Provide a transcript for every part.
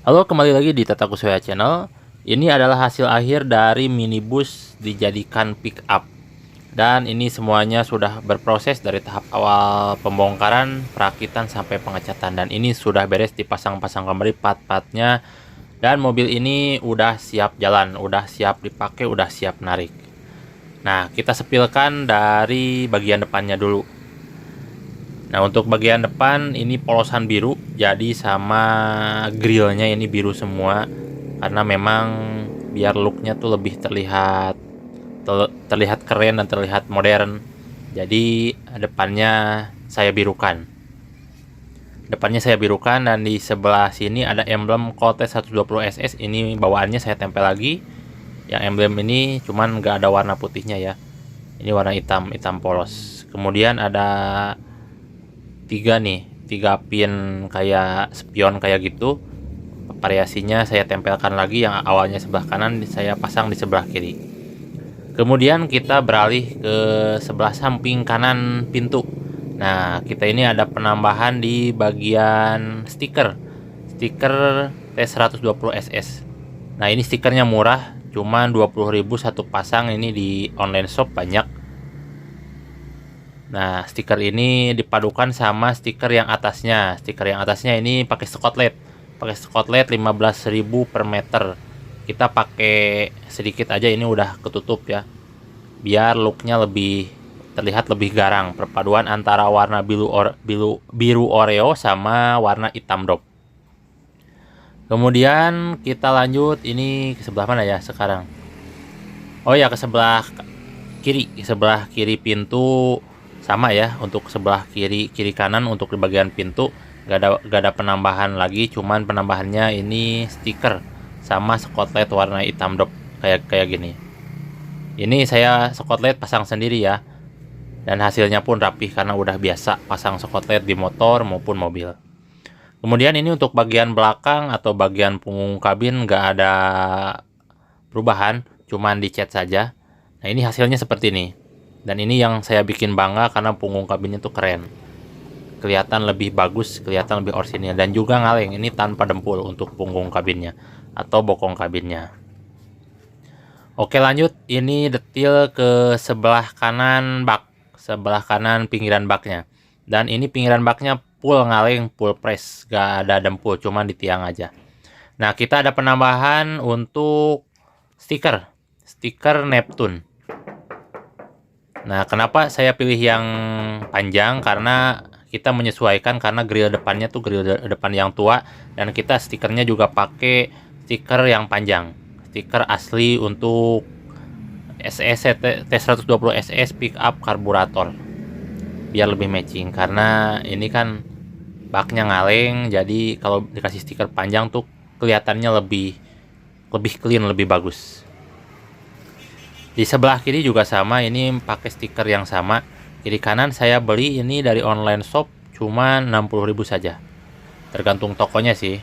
Halo, kembali lagi di Tata Kusuma Channel. Ini adalah hasil akhir dari minibus dijadikan pick up. Dan ini semuanya sudah berproses dari tahap awal pembongkaran, perakitan sampai pengecatan. Dan ini sudah beres dipasang-pasang kembali part-partnya. Dan mobil ini udah siap jalan, udah siap dipakai, udah siap narik. Nah, kita sepilkan dari bagian depannya dulu. Nah, untuk bagian depan ini polosan biru, jadi sama grillnya ini biru semua, karena memang biar looknya tuh lebih terlihat keren dan terlihat modern. Jadi depannya saya birukan. Dan di sebelah sini ada emblem Colt 120 SS. Ini bawaannya saya tempel lagi. Yang emblem ini cuman nggak ada warna putihnya ya. Ini warna hitam polos. Kemudian ada tiga pin kayak spion kayak gitu. Variasinya saya tempelkan lagi, yang awalnya sebelah kanan saya pasang di sebelah kiri. Kemudian kita beralih ke sebelah samping kanan pintu. Nah, kita ini ada penambahan di bagian stiker T120 SS. Nah, ini stikernya murah, cuman 20.000 satu pasang. Ini di online shop banyak. Nah, stiker ini dipadukan sama stiker yang atasnya. Stiker yang atasnya ini pakai Scotland. 15.000 per meter. Kita pakai sedikit aja, ini udah ketutup ya. Biar looknya terlihat lebih garang. Perpaduan antara warna biru Oreo sama warna hitam drop. Kemudian kita lanjut, ini ke sebelah mana ya sekarang? Oh ya, ke sebelah kiri pintu. Sama ya, untuk sebelah kiri kanan untuk di bagian pintu gak ada penambahan lagi, cuman penambahannya ini stiker sama spotlight warna hitam drop kayak gini. Ini saya spotlight pasang sendiri ya, dan hasilnya pun rapih karena udah biasa pasang spotlight di motor maupun mobil. Kemudian ini untuk bagian belakang atau bagian punggung kabin gak ada perubahan, cuman dicat saja. Nah, ini hasilnya seperti ini. Dan ini yang saya bikin bangga karena punggung kabinnya tuh keren. Kelihatan lebih bagus, kelihatan lebih orisinil, dan juga ngaleng. Ini tanpa dempul untuk punggung kabinnya atau bokong kabinnya. Oke, lanjut. Ini detail ke sebelah kanan bak, sebelah kanan pinggiran baknya. Dan ini pinggiran baknya full ngaleng, full press, gak ada dempul, cuman di tiang aja. Nah, kita ada penambahan untuk stiker Neptune. Nah, kenapa saya pilih yang panjang? Karena kita menyesuaikan, karena grill depannya tuh grill depan yang tua, dan kita stikernya juga pakai stiker yang panjang. Stiker asli untuk SS T120 SS pickup karburator. Biar lebih matching, karena ini kan baknya ngaleng, jadi kalau dikasih stiker panjang tuh kelihatannya lebih clean, lebih bagus. Di sebelah kiri juga sama, ini pakai stiker yang sama. Kiri kanan saya beli ini dari online shop, cuma 60.000 saja. Tergantung tokonya sih.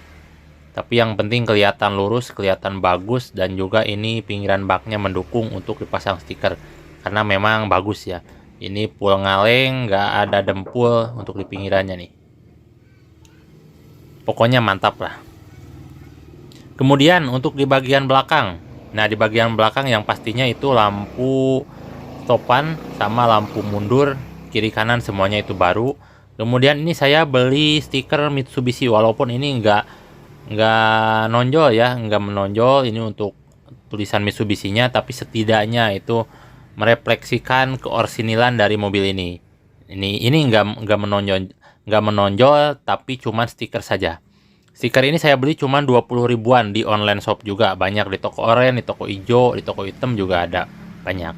Tapi yang penting kelihatan lurus, kelihatan bagus, dan juga ini pinggiran baknya mendukung untuk dipasang stiker. Karena memang bagus ya. Ini full ngaleng, nggak ada dempul untuk di pinggirannya nih. Pokoknya mantap lah. Kemudian untuk di bagian belakang. Nah, di bagian belakang yang pastinya itu lampu stopan sama lampu mundur, kiri kanan semuanya itu baru. Kemudian ini saya beli stiker Mitsubishi, walaupun ini nggak nonjol ya, nggak menonjol ini untuk tulisan Mitsubishi-nya, tapi setidaknya itu merefleksikan keorsinilan dari mobil ini. Ini nggak menonjol, tapi cuma stiker saja. Stiker ini saya beli cuma 20 ribuan di online shop juga. Banyak di toko oranye, di toko hijau, di toko hitam juga ada. Banyak.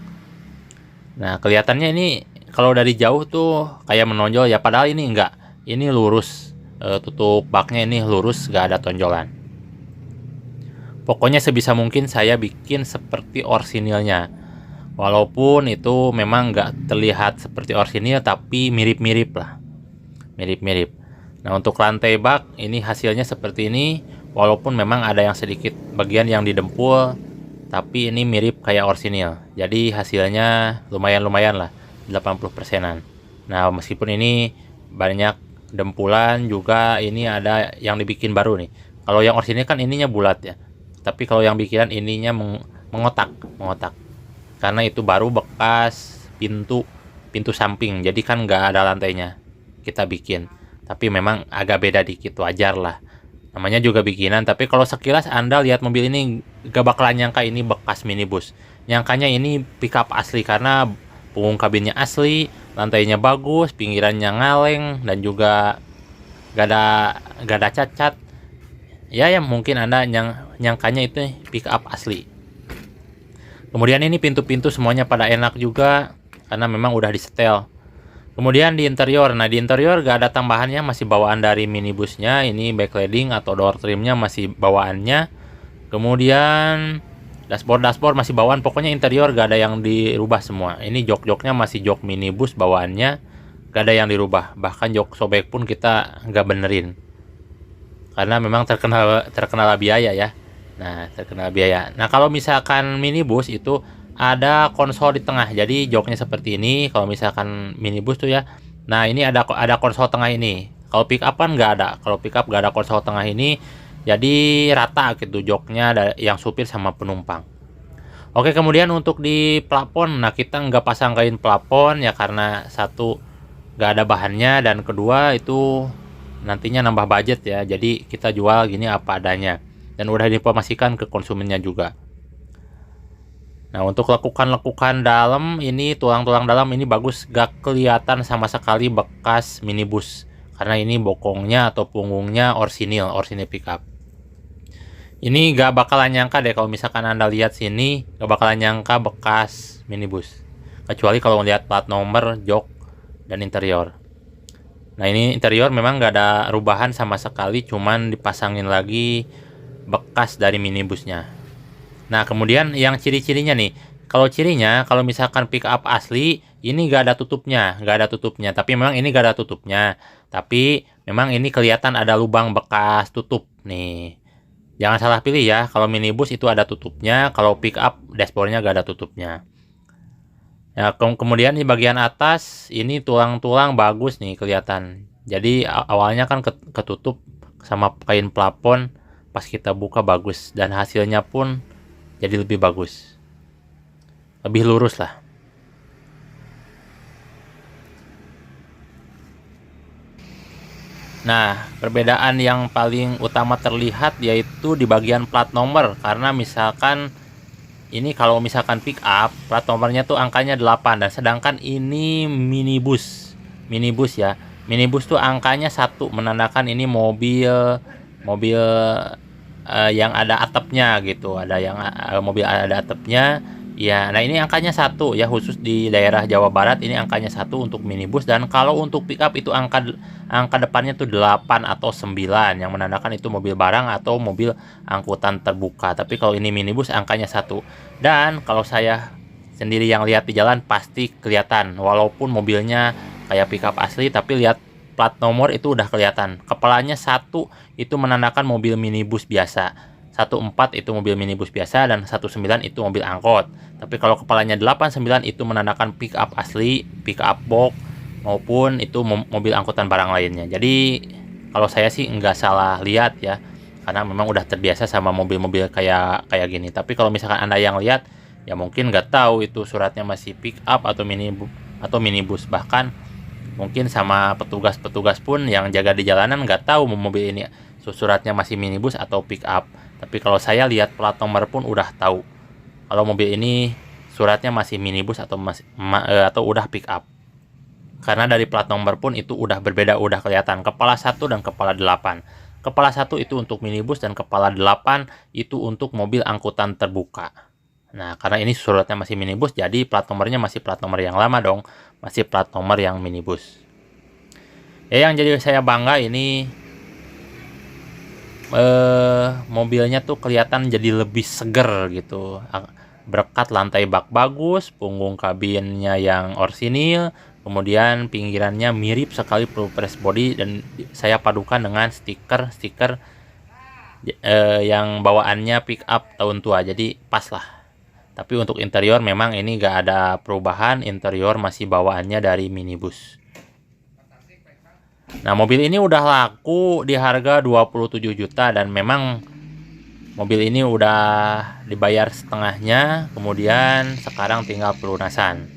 Nah, kelihatannya ini kalau dari jauh tuh kayak menonjol ya. Padahal ini enggak. Ini lurus. Tutup baknya ini lurus, nggak ada tonjolan. Pokoknya sebisa mungkin saya bikin seperti orsinilnya. Walaupun itu memang nggak terlihat seperti orsinil, tapi mirip-mirip lah. Mirip-mirip. Nah, untuk lantai bak ini hasilnya seperti ini, walaupun memang ada yang sedikit bagian yang didempul, tapi ini mirip kayak orsinil. Jadi hasilnya lumayan lah, 80%-an. Nah, meskipun ini banyak dempulan juga, ini ada yang dibikin baru nih. Kalau yang orsinil kan ininya bulat ya, tapi kalau yang bikinan ininya mengotak, karena itu baru bekas pintu samping, jadi kan nggak ada lantainya kita bikin. Tapi memang agak beda dikit, wajar lah, namanya juga bikinan. Tapi kalau sekilas Anda lihat mobil ini gak bakalan nyangka ini bekas minibus, nyangkanya ini pickup asli karena punggung kabinnya asli, lantainya bagus, pinggirannya ngaleng, dan juga gak ada cacat ya. Yang mungkin Anda nyangkanya itu pickup asli. Kemudian ini pintu-pintu semuanya pada enak juga karena memang udah disetel. Kemudian di interior, nah di interior gak ada tambahannya, masih bawaan dari minibusnya. Ini backlighting atau door trimnya masih bawaannya. Kemudian dashboard masih bawaan. Pokoknya interior gak ada yang dirubah semua. Ini jok-joknya masih jok minibus bawaannya, gak ada yang dirubah. Bahkan jok sobek pun kita gak benerin karena memang terkenal biaya ya. Nah, terkenal biaya. Nah, kalau misalkan minibus itu ada konsol di tengah, jadi joknya seperti ini. Kalau misalkan minibus tuh ya, nah ini ada konsol tengah ini. Kalau pick up kan nggak ada. Kalau pick up nggak ada konsol tengah ini, jadi rata gitu joknya yang supir sama penumpang. Oke, kemudian untuk di plafon, nah kita nggak pasang kain plafon ya karena satu nggak ada bahannya, dan kedua itu nantinya nambah budget ya. Jadi kita jual gini apa adanya, dan udah diinformasikan ke konsumennya juga. Nah, untuk lekukan dalam ini, tulang-tulang dalam ini bagus, gak kelihatan sama sekali bekas minibus karena ini bokongnya atau punggungnya orsinil pickup. Ini gak bakalan nyangka deh kalau misalkan Anda lihat sini, gak bakalan nyangka bekas minibus, kecuali kalau melihat plat nomor, jok, dan interior. Nah, ini interior memang gak ada rubahan sama sekali, cuman dipasangin lagi bekas dari minibusnya. Nah, kemudian yang ciri-cirinya nih, kalau misalkan pick up asli ini gak ada tutupnya, tapi memang ini gak ada tutupnya, tapi memang ini kelihatan ada lubang bekas tutup nih. Jangan salah pilih ya, kalau minibus itu ada tutupnya, kalau pick up dashboardnya gak ada tutupnya. Ya, kemudian di bagian atas ini tulang-tulang bagus nih kelihatan. Jadi awalnya kan ketutup sama kain plafon, pas kita buka bagus, dan hasilnya pun jadi lebih bagus, lebih lurus lah. Nah, perbedaan yang paling utama terlihat yaitu di bagian plat nomor, karena misalkan ini kalau misalkan pick up plat nomornya tuh angkanya 8, dan sedangkan ini minibus ya. Minibus tuh angkanya 1, menandakan ini mobil yang ada atapnya gitu, ada yang mobil ada atapnya ya. Nah, ini angkanya 1 ya, khusus di daerah Jawa Barat ini angkanya 1 untuk minibus, dan kalau untuk pickup itu angka depannya tuh 8 atau 9 yang menandakan itu mobil barang atau mobil angkutan terbuka. Tapi kalau ini minibus angkanya 1, dan kalau saya sendiri yang lihat di jalan pasti kelihatan, walaupun mobilnya kayak pickup asli, tapi lihat plat nomor itu udah kelihatan. Kepalanya 1 itu menandakan mobil minibus biasa, 14 itu mobil minibus biasa, dan 19 itu mobil angkot. Tapi kalau kepalanya 89 itu menandakan pick up asli, pick up box, maupun itu mobil angkutan barang lainnya. Jadi kalau saya sih nggak salah lihat ya, karena memang udah terbiasa sama mobil-mobil kayak gini. Tapi kalau misalkan Anda yang lihat ya mungkin nggak tahu itu suratnya masih pick up atau minibus. Bahkan mungkin sama petugas pun yang jaga di jalanan nggak tahu mobil ini suratnya masih minibus atau pick up. Tapi kalau saya lihat plat nomor pun udah tahu kalau mobil ini suratnya masih minibus atau udah pick up. Karena dari plat nomor pun itu udah berbeda, udah kelihatan kepala 1 dan kepala 8. Kepala 1 itu untuk minibus, dan kepala 8 itu untuk mobil angkutan terbuka. Nah, karena ini suratnya masih minibus, jadi plat nomornya masih plat nomor yang lama dong, masih plat nomor yang minibus. Ya, yang jadi saya bangga ini mobilnya tuh kelihatan jadi lebih seger gitu. Berkat lantai bak bagus, punggung kabinnya yang orsinil, kemudian pinggirannya mirip sekali press body, dan saya padukan dengan stiker yang bawaannya pick up tahun tua, jadi pas lah. Tapi untuk interior memang ini gak ada perubahan, interior masih bawaannya dari minibus. Nah, mobil ini udah laku di harga 27 juta dan memang mobil ini udah dibayar setengahnya, kemudian sekarang tinggal pelunasan.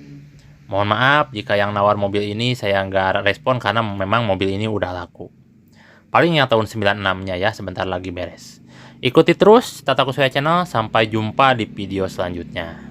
Mohon maaf jika yang nawar mobil ini saya nggak respon karena memang mobil ini udah laku. Paling yang tahun 96-nya ya, sebentar lagi beres. Ikuti terus Tata Kusuma Channel, sampai jumpa di video selanjutnya.